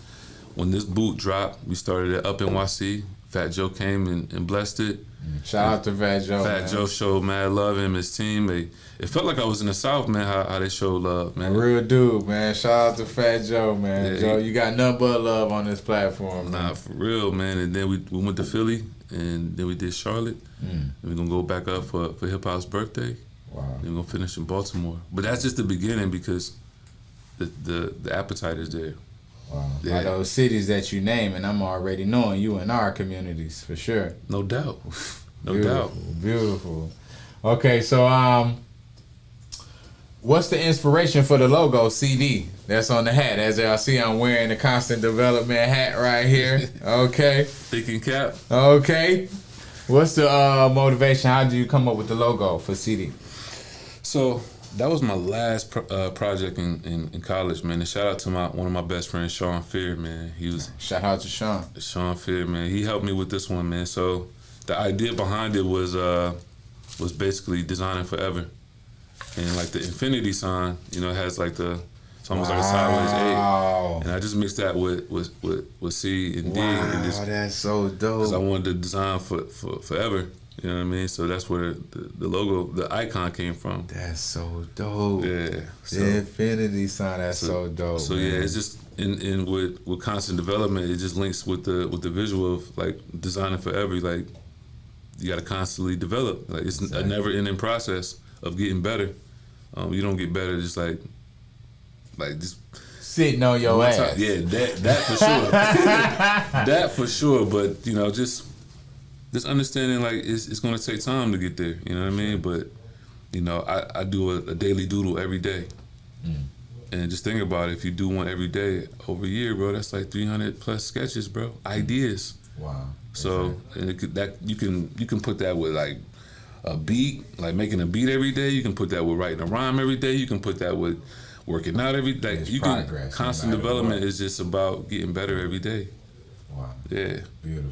when this boot dropped. We started it up in NYC. Fat Joe came and blessed it. Shout out to Fat Joe. Fat Joe showed mad love, him and his team. It felt like I was in the South, man. How they showed love, man. A real dude, man. Shout out to Fat Joe, man. Yeah, Joe, you got nothing but love on this platform. Nah, man. For real, man. And then we went to Philly, and then we did Charlotte. And we're gonna go back up for Hip Hop's birthday. Wow. And we're gonna finish in Baltimore. But that's just the beginning because the appetite is there. Wow. Yeah. Like those cities that you name, and I'm already knowing you in our communities for sure. No doubt. No beautiful, doubt. Beautiful. Okay, so what's the inspiration for the logo CD that's on the hat? As y'all see, I'm wearing the Constant Development hat right here. Okay. Thinking cap. Okay. What's the motivation? How did you come up with the logo for CD? So that was my last project in college, man. And shout out to one of my best friends, Sean Fear, man. Shout out to Sean. Sean Fear, man. He helped me with this one, man. So the idea behind it was basically designing forever, and like the infinity sign, you know, it has like it's almost like a sideways A, and I just mixed that with C and D. Wow, and that's so dope. Because I wanted to design for forever. You know what I mean? So that's where the logo, the icon came from. That's so dope. Yeah. So, the infinity sign, that's so dope. So man. Yeah, it's just in with constant development, it just links with the visual of like designing forever. Like you got to constantly develop. Like it's a never-ending process of getting better. You don't get better just like just sitting on your ass. Yeah, that for sure. That for sure. But you know, just understanding like it's going to take time to get there. You know what I mean? But you know, I do a daily doodle every day. And just think about it. If you do one every day over a year, bro, that's like 300 plus sketches, bro. Ideas. Wow. So and you can put that with like a beat, like making a beat every day. You can put that with writing a rhyme every day. You can put that with working out every day. It's you progress, can constant development is just about getting better every day. Wow. Yeah. Beautiful.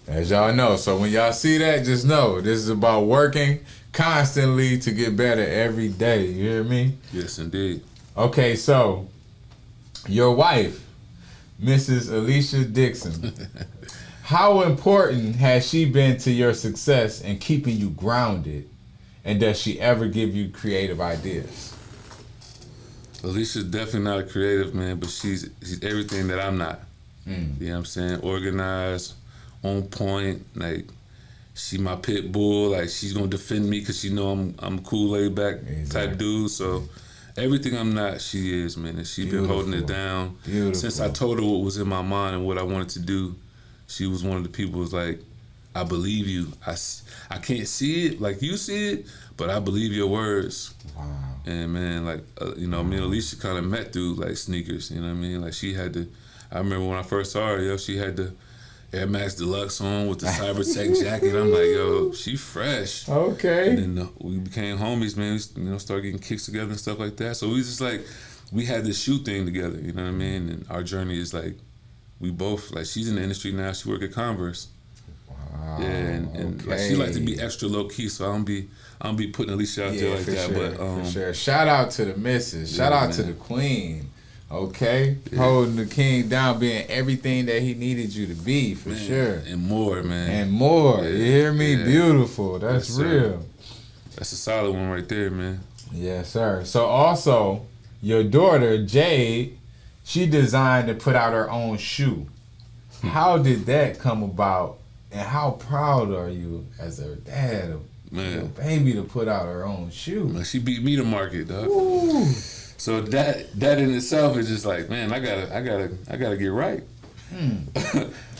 As y'all know, so when y'all see that, just know this is about working constantly to get better every day. You hear me? Yes, indeed. Okay, so your wife, Mrs. Alicia Dixon, how important has she been to your success and keeping you grounded? And does she ever give you creative ideas? Alicia's definitely not a creative, man, but she's everything that I'm not. You know what I'm saying? Organized, on point, like she my pit bull, like she's gonna defend me because she know I'm a cool, laid back type dude. So everything I'm not, she is, man, and she's been holding it down. Since I told her what was in my mind and what I wanted to do. She was one of the people who's like, I believe you. I can't see it like you see it, but I believe your words. Wow. And man, like you know, me and Alicia kind of met through like sneakers. You know what I mean? Like she had to. I remember when I first saw her, she had to, Air Max Deluxe on with the Cybertech jacket. I'm like, yo, she fresh. Okay. And then we became homies, man. We, started getting kicks together and stuff like that. So we just like, we had this shoe thing together, you know what I mean? And our journey is like, we both, like, she's in the industry now. She work at Converse. Wow. Yeah, and like, she like to be extra low key, so I don't be putting Alicia out there like that. Sure, but for sure. Shout out to the missus. Shout out to the queen. Okay, holding the king down, being everything that he needed you to be, for sure. And more, man. And more. You hear me? Beautiful. That's real. That's a solid one right there, man. Yes, sir. So also, your daughter, Jade, she designed to put out her own shoe. How did that come about? And how proud are you as her dad of your baby to put out her own shoe? Man, she beat me to market, dog. Ooh. So that in itself is just like, man, I gotta get right.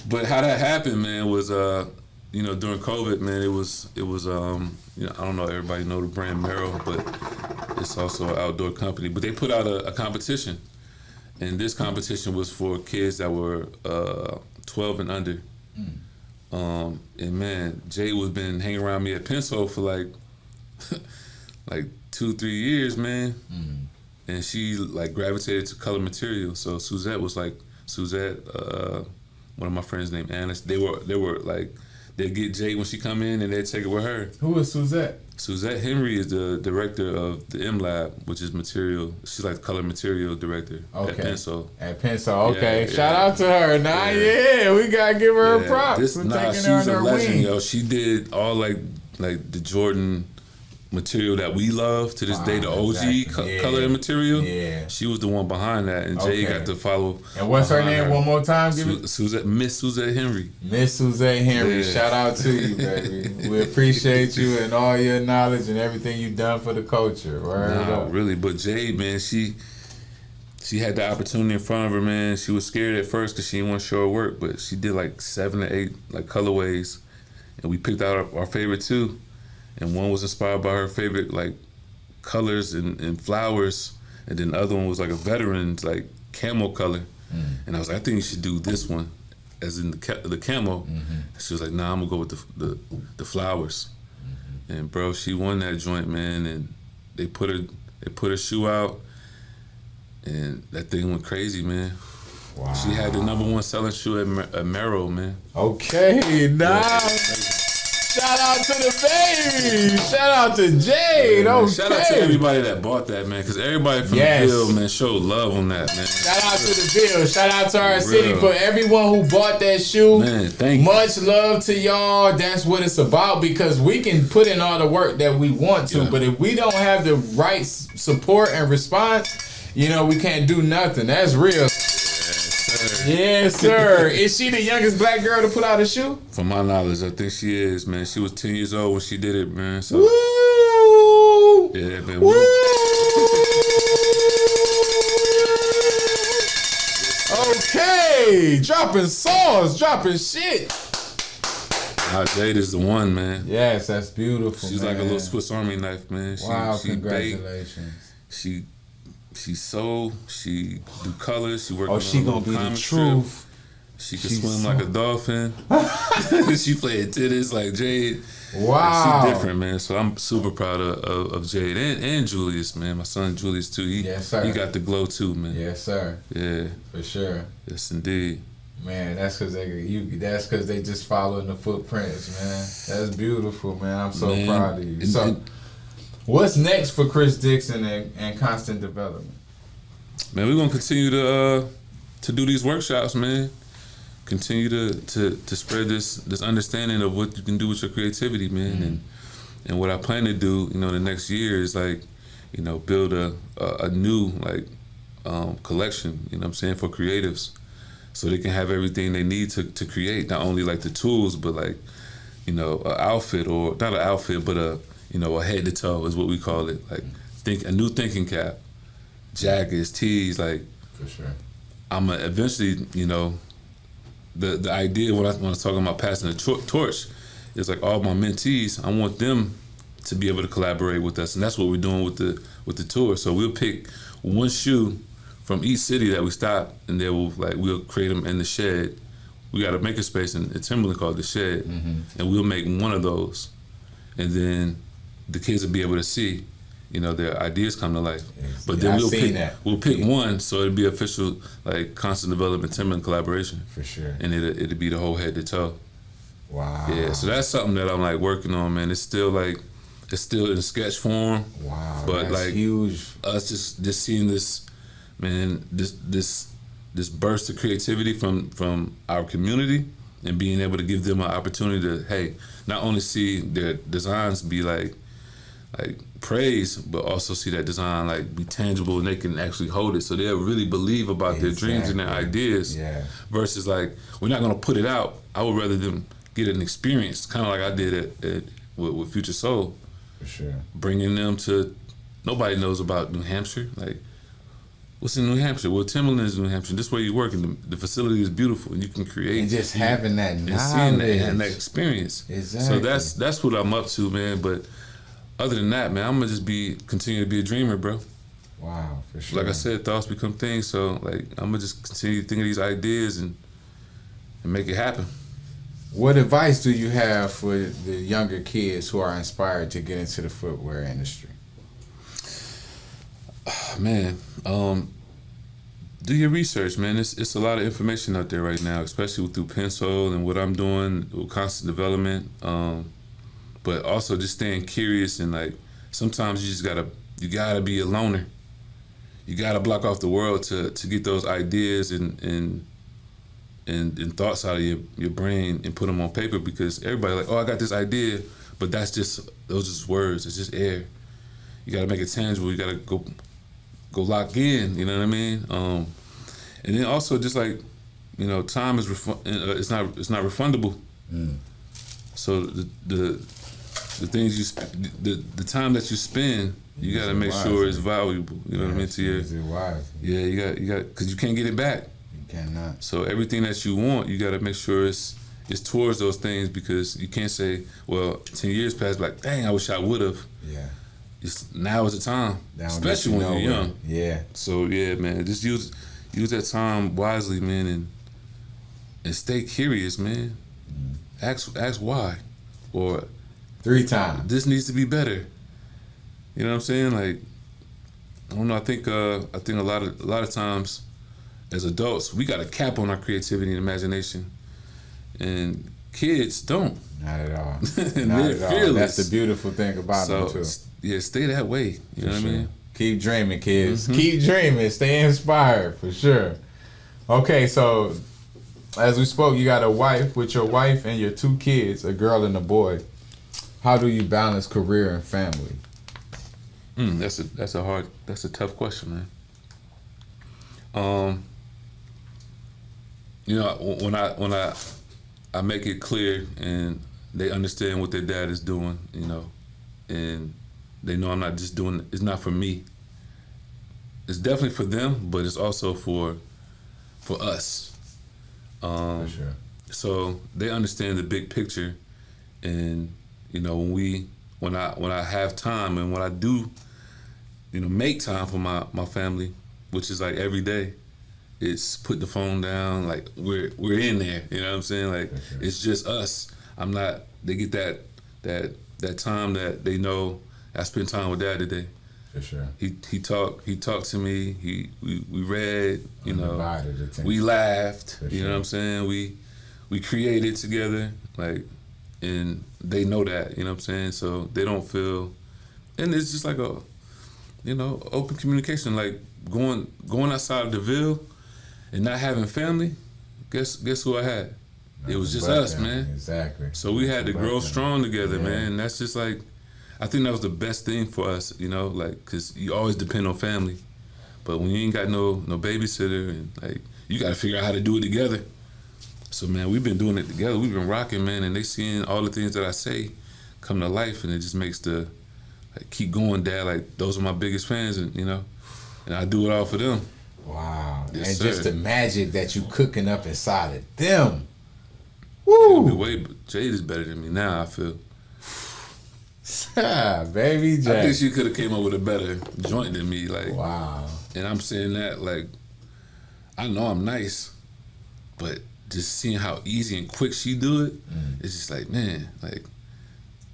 But how that happened, man, was during COVID, man, it was I don't know, everybody know the brand Merrill, but it's also an outdoor company. But they put out a competition, and this competition was for kids that were 12 and under. And man, Jay was been hanging around me at Penso for like 2-3 years, man. And she like gravitated to color material. So Suzette, one of my friends named Anna, they were like, they'd get Jay when she come in and they'd take it with her. Who is Suzette? Suzette Henry is the director of the M Lab, which is material. She's like the color material director at Penso. At Penso, okay. Shout out to her. We gotta give her props for taking her she's under a her legend, wing. yo. She did all like the Jordan material that we love to this day, the OG color and material. Yeah, she was the one behind that, and Jay got to follow. And what's her name? One more time, Miss Suzette Henry. Miss Suzette Henry. Shout out to you, baby. We appreciate you and all your knowledge and everything you've done for the culture. Really, but Jade, man, she had the opportunity in front of her, man. She was scared at first because she didn't want to show her work, but she did like 7 to 8 like colorways, and we picked out our favorite 2. And one was inspired by her favorite like colors and flowers, and then the other one was like a veteran's like camo color. And I was like, I think you should do this one, as in the camo. She was like, nah, I'm gonna go with the flowers. And bro, she won that joint, man. And they put her shoe out, and that thing went crazy, man. Wow. She had the #1 selling shoe at Merrill, man. Okay, nice. Shout out to the baby. Shout out to Jade. Shout out to everybody that bought that, man, because everybody from the field, man, showed love on that, man. Shout out to the field. Shout out to our city for everyone who bought that shoe. Man, thank you. Much love to y'all. That's what it's about, because we can put in all the work that we want to, but if we don't have the right support and response, we can't do nothing. That's real. Yes, sir. Is she the youngest black girl to put out a shoe? From my knowledge, I think she is, man. She was 10 years old when she did it, man. So, woo! Yeah, man. Woo! Okay, dropping sauce, dropping shit. Jade is the one, man. Yes, that's beautiful. She's like a little Swiss Army knife, man. She congratulations. Baked, she sew, she do colors, she work on she gonna be the truth. She can swim like a dolphin. She played tennis like Jade. Wow. She's different, man. So I'm super proud of Jade and Julius, man. My son Julius too. He got the glow too, man. Yes, sir. Yeah. For sure. Yes, indeed. Man, that's because they just following the footprints, man. That's beautiful, man. I'm so proud of you. So what's next for Chris Dixon and Constant Development? Man, we're gonna continue to do these workshops, man. Continue to spread this understanding of what you can do with your creativity, man. And what I plan to do, the next year is like, build a new collection, you know what I'm saying, for creatives, so they can have everything they need to create, not only like the tools, but like, an outfit, or not an outfit, but a head to toe is what we call it. Like a new thinking cap, jackets, tees, like. For sure. I'm gonna eventually, the idea when I was talking about passing the torch is like all my mentees, I want them to be able to collaborate with us, and that's what we're doing with the tour. So we'll pick one shoe from each city that we stop, and we'll create them in the shed we got a makerspace in Timberland called The Shed, and we'll make one of those, and then the kids will be able to see, you know, their ideas come to life. Yes. But Yeah, then I we'll pick one, so it'll be official, like constant development Timberland collaboration, For sure. and it'll be the whole head to toe. Wow. Yeah, so that's something that I'm like working on, man. It's still in sketch form. Wow. But that's like huge. us just seeing this, man, this burst of creativity from our community and being able to give them an opportunity to, hey, not only see their designs be like praised, but also see that design like be tangible and they can actually hold it, so they'll really believe about their dreams and their ideas. Yeah. Versus like, we're not gonna put it out. I would rather them get an experience, kind of like I did with Future Soul. For sure. Bringing them to, nobody knows about New Hampshire. Like, what's in New Hampshire? Well, Timberland is New Hampshire. This is where you work, and the facility is beautiful, and you can create. And just having that knowledge. And seeing that and that experience. Exactly. So that's what I'm up to, man. But other than that, man, I'm gonna just continue to be a dreamer, bro. Wow, for sure. Like I said, thoughts become things. So like, I'm gonna just continue to think of these ideas and make it happen. What advice do you have for the younger kids who are inspired to get into the footwear industry? Man, do your research, man. It's a lot of information out there right now, especially through Pencil and what I'm doing with constant development. But also just staying curious, and like, sometimes you gotta be a loner. You gotta block off the world to get those ideas and thoughts out of your brain and put them on paper, because everybody like, oh, I got this idea, but those just words. It's just air. You gotta make it tangible. You gotta go lock in. You know what I mean? And then also just like, you know, time is it's not refundable. So the things the time that you spend, you gotta make sure it's valuable. You know what I mean? To your, yeah, you got because you can't get it back. Cannot. So everything that you want, you got to make sure it's towards those things, because you can't say, well, 10 years passed, like, dang, I wish I would have. Yeah. Now is the time, especially when you're young. Yeah. So yeah, man, just use that time wisely, man, and stay curious, man. Ask why, or 3 times. this needs to be better. You know what I'm saying? Like, I don't know. I think a lot of times, as adults, we got a cap on our creativity and imagination, and kids don't. Not at all. And Not they're at all. fearless. That's the beautiful thing about them too. Yeah, stay that way. You know what I mean? Keep dreaming, kids. Keep dreaming. Stay inspired, for sure. Okay, so as we spoke, you got a wife. With your wife and your 2 kids, a girl and a boy, how do you balance career and family? That's a tough question, man. You know, when I make it clear and they understand what their dad is doing, you know, and they know I'm not just doing, it's not for me. It's definitely for them, but it's also for us. For sure. So they understand the big picture, and you know, when I have time, and when I do, you know, make time for my family, which is like every day. It's put the phone down, like we're in there, you know what I'm saying? Like, sure. It's just us. They get that time that they know I spent time with Dad today. For sure. He talked to me, we read, you know, we laughed, For you sure. know what I'm saying? We created together, like, and they know that, you know what I'm saying? So they don't feel, and it's just like a, you know, open communication, like going outside of the Ville and not having family. Guess who I had? It was just us, man. Exactly. So we had to grow strong together, man. And that's just like, I think that was the best thing for us, you know, like, cause you always depend on family, but when you ain't got no babysitter, and like, you got to figure out how to do it together. So man, we've been doing it together. We've been rocking, man, and they seeing all the things that I say come to life, and it just makes the, like, keep going, Dad. Like, those are my biggest fans, and you know, and I do it all for them. Wow. Yes, and sir. just the magic that you cooking up inside of them. Woo! Jade is better than me now, I feel. Baby Jade. I think she could have came up with a better joint than me. Like, wow. And I'm saying that, like, I know I'm nice, but just seeing how easy and quick she do it, it's just like, man, like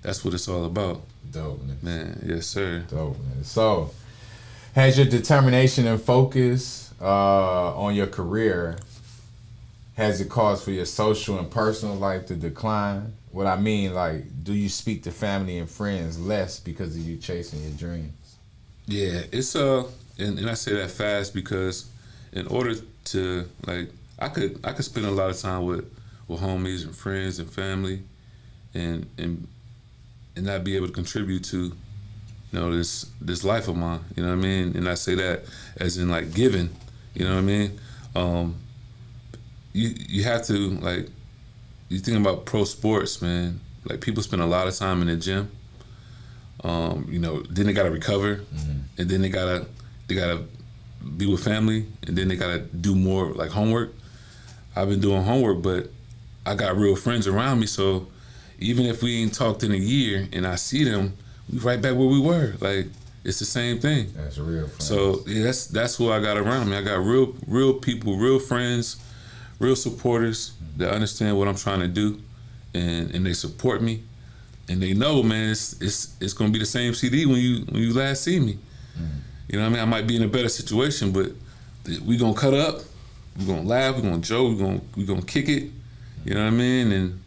that's what it's all about. Dope, man. Yes, sir. Dope, man. So, has your determination and focus on your career, has it caused for your social and personal life to decline? What I mean, like, do you speak to family and friends less because of you chasing your dreams? Yeah, it's and I say that fast because in order to, like, I could spend a lot of time with homies and friends and family, and not be able to contribute to, you know, this life of mine. You know what I mean? And I say that as in like giving. You know what I mean? You have to, like, you think about pro sports, man. Like, people spend a lot of time in the gym. You know, then they gotta recover, and then they gotta be with family, and then they gotta do more like homework. I've been doing homework, but I got real friends around me, so even if we ain't talked in a year and I see them, we right back where we were. Like, it's the same thing. That's real friends. So yeah, that's who I got around me. I got real people, real friends, real supporters that understand what I'm trying to do, and they support me, and they know, man, it's gonna be the same CD when you last see me. You know what I mean? I might be in a better situation, but we gonna cut up, we gonna laugh, we gonna joke, we gonna kick it. You know what I mean? And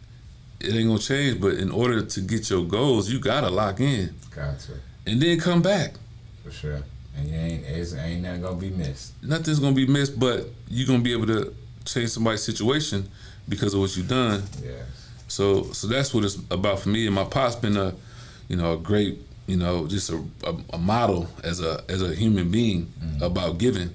it ain't gonna change. But in order to get your goals, you gotta lock in. Gotcha. And then come back. For sure. And ain't nothing gonna be missed. Nothing's gonna be missed, but you gonna be able to change somebody's situation because of what you done. Yes. So that's what it's about for me. And my pop's been a great, just a model as a human being about giving.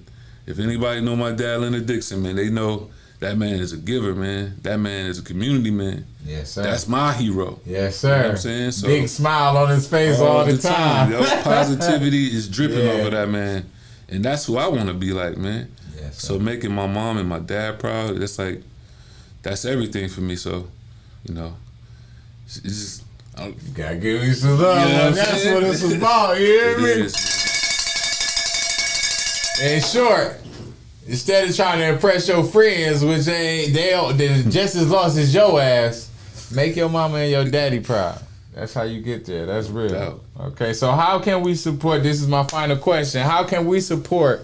If anybody know my dad, Dixon, man, they know that man is a giver, man. That man is a community man. Yes, sir. That's my hero. Yes, sir. You know what I'm saying? So, big smile on his face all the time. Yo, positivity is dripping off of that man. And that's who I want to be like, man. Yes, sir. So making my mom and my dad proud, that's everything for me. So, it's just... You gotta give me some love. That's what it's about, you hear me? In short, instead of trying to impress your friends, which they just as lost as your ass, make your mama and your daddy proud. That's how you get there. That's real. Doubt. Okay, so how can we support, this is my final question, how can we support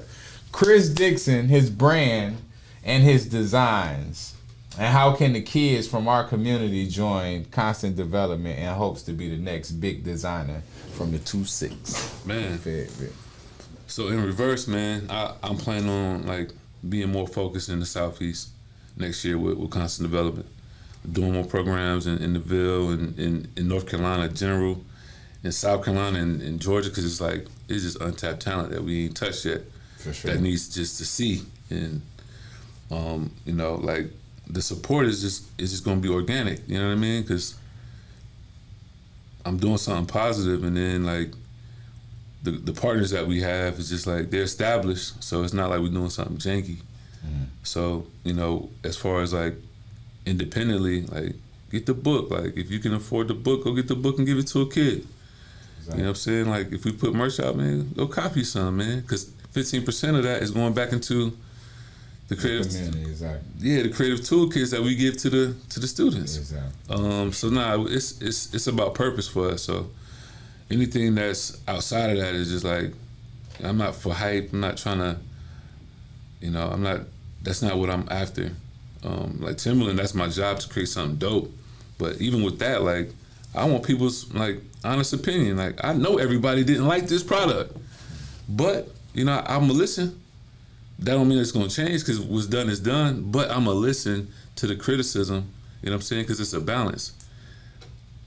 Chris Dixon, his brand, and his designs? And how can the kids from our community join Constant Development in hopes to be the next big designer from the 2-6? Man. So in reverse, man, I'm planning on like being more focused in the Southeast next year with Constant Development. Doing more programs in the Ville and in North Carolina in general, in South Carolina and Georgia, because it's just untapped talent that we ain't touched yet. For sure. That needs just to see. And like the support is just gonna be organic, you know what I mean? Because I'm doing something positive, and then like the partners that we have is just like they're established, so it's not like we're doing something janky. So as far as like independently, like get the book. Like if you can afford the book, go get the book and give it to a kid. Exactly. You know what I'm saying? Like if we put merch out, man, go copy some, man, because 15% of that is going back into the creative community. Exactly. Yeah, the creative toolkits that we give to the students. Exactly. So now it's about purpose for us. So anything that's outside of that is just like, I'm not for hype. I'm not trying to, that's not what I'm after. Like Timberland, that's my job to create something dope. But even with that, like, I want people's like honest opinion. Like, I know everybody didn't like this product, but I'm gonna listen. That don't mean it's gonna change because what's done is done. But I'm gonna listen to the criticism. You know what I'm saying? Because it's a balance.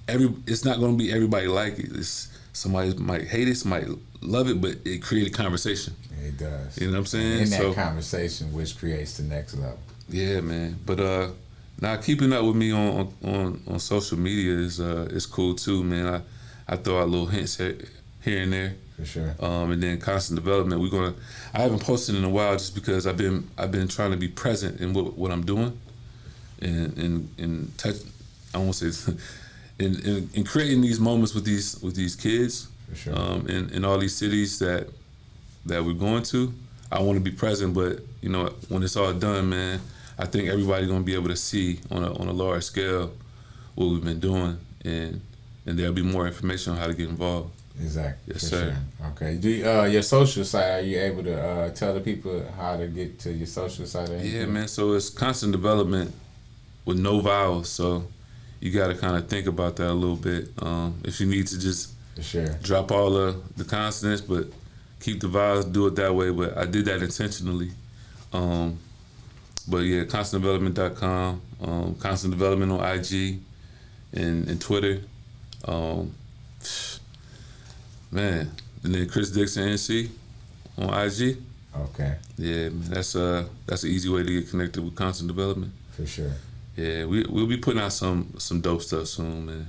It's not gonna be everybody like it. Somebody might hate it, somebody love it, but it created conversation. It does. You know what I'm saying? In that conversation, which creates the next level. Yeah, man. But now keeping up with me on social media is cool too, man. I throw out little hints here and there. For sure. And then Constant Development. I haven't posted in a while just because I've been trying to be present in what I'm doing, and touch. I won't say in creating these moments with these kids. For sure. In all these cities that we're going to. I want to be present, but when it's all done, man, I think everybody's gonna be able to see on a large scale what we've been doing, and there'll be more information on how to get involved. Exactly. Yes, sir. Sure. Okay. Do your social site? Are you able to tell the people how to get to your social site? Yeah, man. So it's constant development with no vowels. So you got to kind of think about that a little bit. If you need to just drop all the consonants, but keep the vowels, do it that way. But I did that intentionally. But yeah, constantdevelopment.com, constant development on IG and Twitter. Man, and then Chris Dixon NC on IG. Okay. Yeah, man, that's an easy way to get connected with constant development. For sure. Yeah, we'll be putting out some dope stuff soon, man.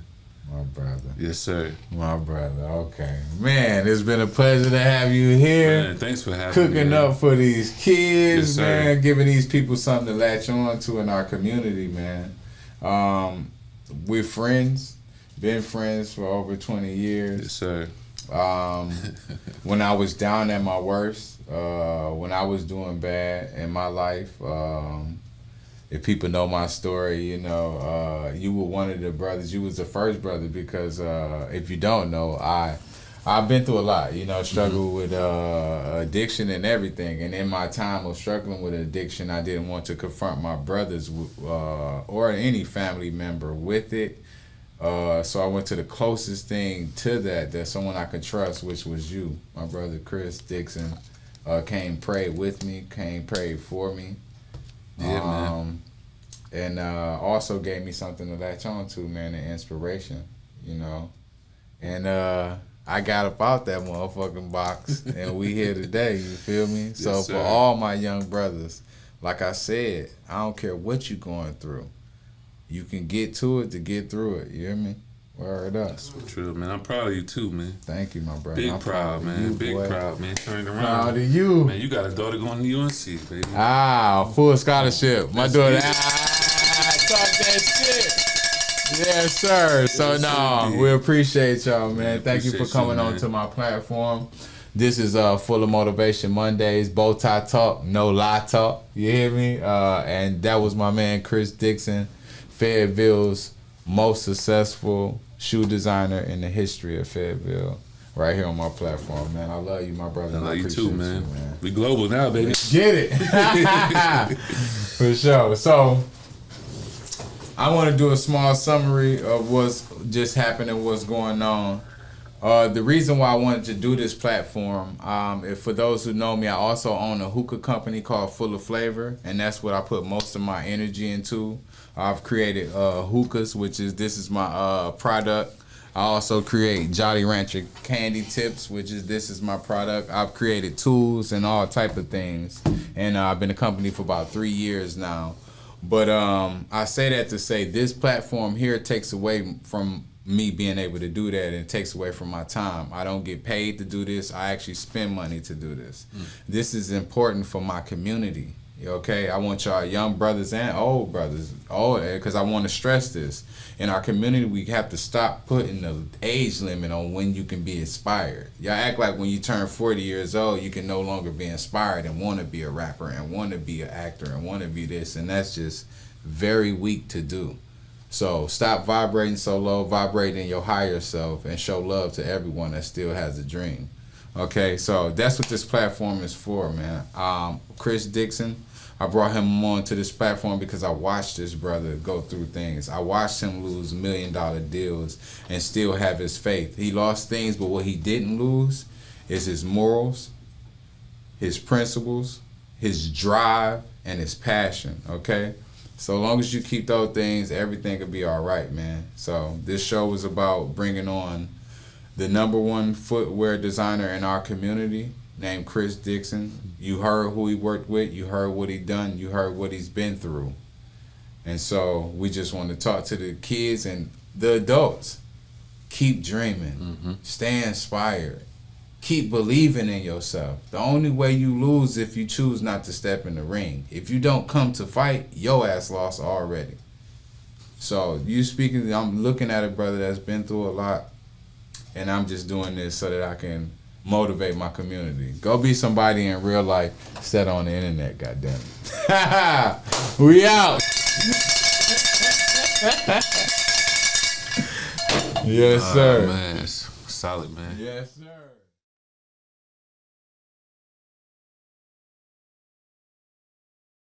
My brother. Yes, sir. My brother. Okay, man, it's been a pleasure to have you here. Man, thanks for having me. Cooking up for these kids, Yes, man. Giving these people something to latch on to in our community, man. We're friends. Been friends for over 20 years. Yes, sir. When I was down at my worst, when I was doing bad in my life, if people know my story, you know, you were one of the brothers. You was the first brother because if you don't know, I've been through a lot, you know, struggled with addiction and everything. And in my time of struggling with addiction, I didn't want to confront my brothers or any family member with it. So I went to the closest thing to that someone I could trust, which was you, my brother Chris Dixon. Came prayed with me, came prayed for me. Yeah, man. And also gave me something to latch on to, man, an inspiration, you know. And I got up out that motherfucking box, and we here today, you feel me? So Yes, for all my young brothers, like I said, I don't care what you're going through. You can get to it to get through it, you hear me? Word up. That's true, man. I'm proud of you too, man. Thank you, my brother. Big I'm proud, man. You, Big boy. proud, man. Turned around. Proud of you. Man, you got a daughter going to UNC, baby. Full scholarship. My That's daughter, good. talk that shit. Yes, sir. So, Yes, no, indeed. we appreciate y'all, man. Thank you for Appreciate coming you, on man. to my platform. This is Full of Motivation Mondays, bow tie talk, no lie talk. You hear me? And that was my man, Chris Dixon, Fayetteville's most successful shoe designer in the history of Fayetteville. Right here on my platform, man. I love you, my brother. I and love you appreciate too, man. We global now, baby. Get it. For sure. So, I want to do a small summary of what's just happened and what's going on. The reason why I wanted to do this platform, if for those who know me, I also own a hookah company called Full of Flavor, and that's what I put most of my energy into. I've created hookahs, this is my product. I also create Jolly Rancher candy tips, this is my product. I've created tools and all type of things, and I've been a company for about 3 years now. But I say that to say this platform here takes away from me being able to do that, and it takes away from my time. I don't get paid to do this. I actually spend money to do this. This is important for my community. Okay, I want y'all young brothers and old brothers, because I want to stress this. In our community, we have to stop putting the age limit on when you can be inspired. Y'all act like when you turn 40 years old, you can no longer be inspired and want to be a rapper and want to be an actor and want to be this, and that's just very weak to do. So stop vibrating so low, vibrate in your higher self, and show love to everyone that still has a dream. Okay, so that's what this platform is for, man. Chris Dixon, I brought him on to this platform because I watched this brother go through things. I watched him lose $1 million deals and still have his faith. He lost things, but what he didn't lose is his morals, his principles, his drive, and his passion, okay? So long as you keep those things, everything will be all right, man. So this show was about bringing on the #1 footwear designer in our community named Chris Dixon. You heard who he worked with, you heard what he done, you heard what he's been through. And so we just want to talk to the kids and the adults. Keep dreaming, stay inspired, keep believing in yourself. The only way you lose if you choose not to step in the ring. If you don't come to fight, your ass lost already. So you speaking, I'm looking at a brother that's been through a lot, and I'm just doing this so that I can motivate my community. Go be somebody in real life instead on the internet, goddamn it. We out. Yes, sir. Man, it's solid, man. Yes, sir.